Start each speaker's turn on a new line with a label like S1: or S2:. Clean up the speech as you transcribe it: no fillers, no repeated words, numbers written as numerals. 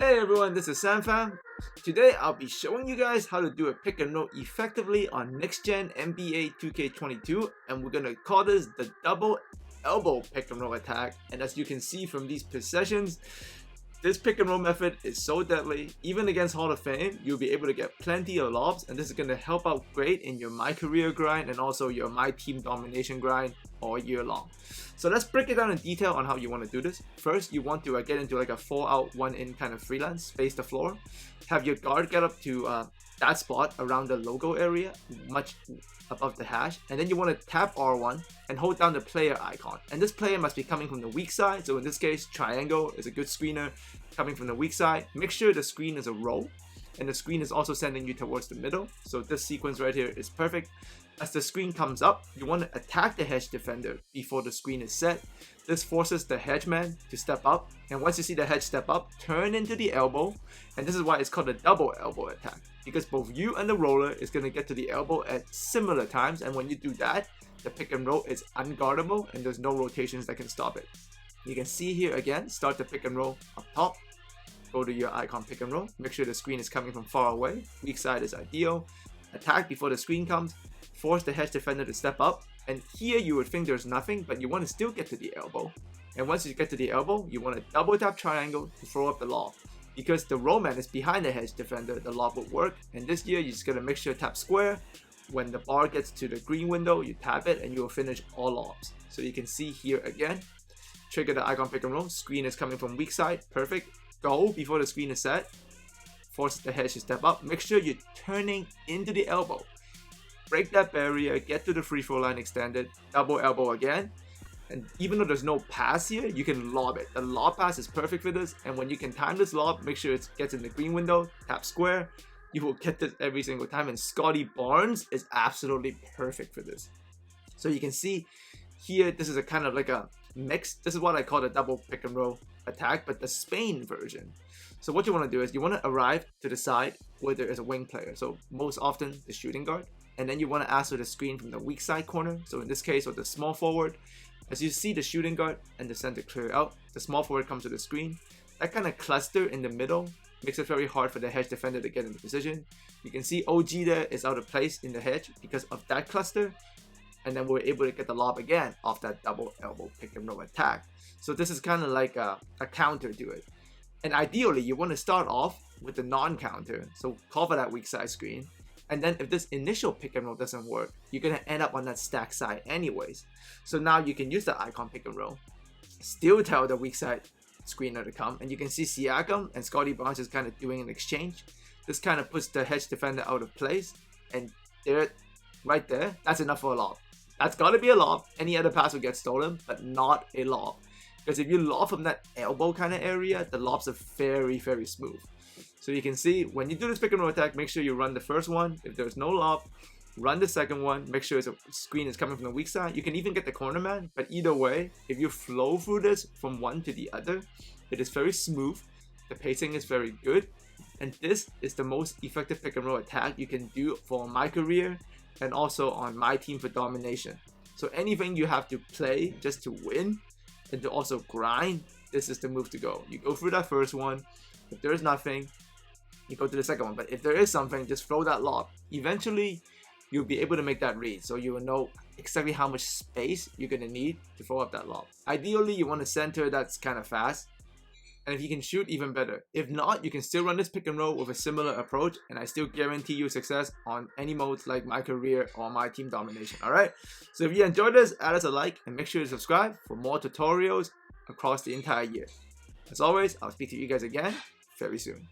S1: Hey everyone, this is SamFam. Today I'll be showing you guys how to do a pick and roll effectively on next gen NBA 2K22, and we're gonna call this the double elbow pick and roll attack. And as you can see from these possessions, this pick and roll method is so deadly. Even against Hall of Fame, you'll be able to get plenty of lobs, and this is going to help out great in your My Career grind and also your My Team Domination grind all year long. So let's break it down in detail on how you want to do this. First, you want to get into like a 4 out 1 in kind of freelance, space the floor. Have your guard get up to that spot around the logo area, much above the hash, and then you want to tap R1 and hold down the player icon, and this player must be coming from the weak side. So in this case, triangle is a good screener coming from the weak side. Make sure the screen is a roll and the screen is also sending you towards the middle, so this sequence right here is perfect. As the screen comes up, you want to attack the hedge defender before the screen is set. This forces the hedge man to step up, and once you see the hedge step up, turn into the elbow, and this is why it's called a double elbow attack, because both you and the roller is going to get to the elbow at similar times, and when you do that, the pick and roll is unguardable and there's no rotations that can stop it. You can see here again, start the pick and roll up top, go to your icon pick and roll, make sure the screen is coming from far away, weak side is ideal, attack before the screen comes, force the hedge defender to step up, and here you would think there's nothing, but you want to still get to the elbow. And once you get to the elbow, you want to double tap triangle to throw up the lob. Because the roll man is behind the hedge defender, the lob would work, and this year you're just going to make sure to tap square. When the bar gets to the green window, you tap it and you will finish all lobs. So you can see here again, trigger the icon pick and roll, screen is coming from weak side, perfect, go before the screen is set, force the hedge to step up, make sure you're turning into the elbow. Break that barrier, get to the free throw line extended, double elbow again, and even though there's no pass here, you can lob it. The lob pass is perfect for this, and when you can time this lob, make sure it gets in the green window, tap square, you will get this every single time, and Scottie Barnes is absolutely perfect for this. So you can see here, this is a kind of like a mix. This is what I call the double pick and roll attack, but the Spain version. So what you want to do is you want to arrive to the side where there is a wing player, so most often the shooting guard, and then you want to ask for the screen from the weak side corner. So in this case, with the small forward, as you see the shooting guard and the center clear out, the small forward comes to the screen. That kind of cluster in the middle makes it very hard for the hedge defender to get into position. You can see OG there is out of place in the hedge because of that cluster, and then we're able to get the lob again off that double elbow pick and roll attack. So this is kind of like a counter to it. And ideally, you want to start off with the non-counter, so cover that weak side screen. And then if this initial pick and roll doesn't work, you're going to end up on that stack side anyways. So now you can use the icon pick and roll, still tell the weak side screener to come, and you can see Siakam and Scottie Barnes is kind of doing an exchange. This kind of puts the hedge defender out of place, and there, right there, that's enough for a lob. That's got to be a lob. Any other pass will get stolen, but not a lob. Because if you lob from that elbow kind of area, the lobs are very, very smooth. So you can see when you do this pick and roll attack, make sure you run the first one. If there's no lob, run the second one. Make sure the screen is coming from the weak side. You can even get the corner man, but either way, if you flow through this from one to the other, it is very smooth. The pacing is very good. And this is the most effective pick and roll attack you can do for My Career and also on My Team for Domination. So anything you have to play just to win and to also grind, this is the move to go. You go through that first one. If there's nothing, you go to the second one. But if there is something, just throw that lob. Eventually, you'll be able to make that read, so you will know exactly how much space you're going to need to throw up that lob. Ideally, you want a center that's kind of fast, and if you can shoot, even better. If not, you can still run this pick and roll with a similar approach, and I still guarantee you success on any modes like My Career or My Team Domination. Alright, so if you enjoyed this, add us a like and make sure to subscribe for more tutorials across the entire year. As always, I'll speak to you guys again very soon.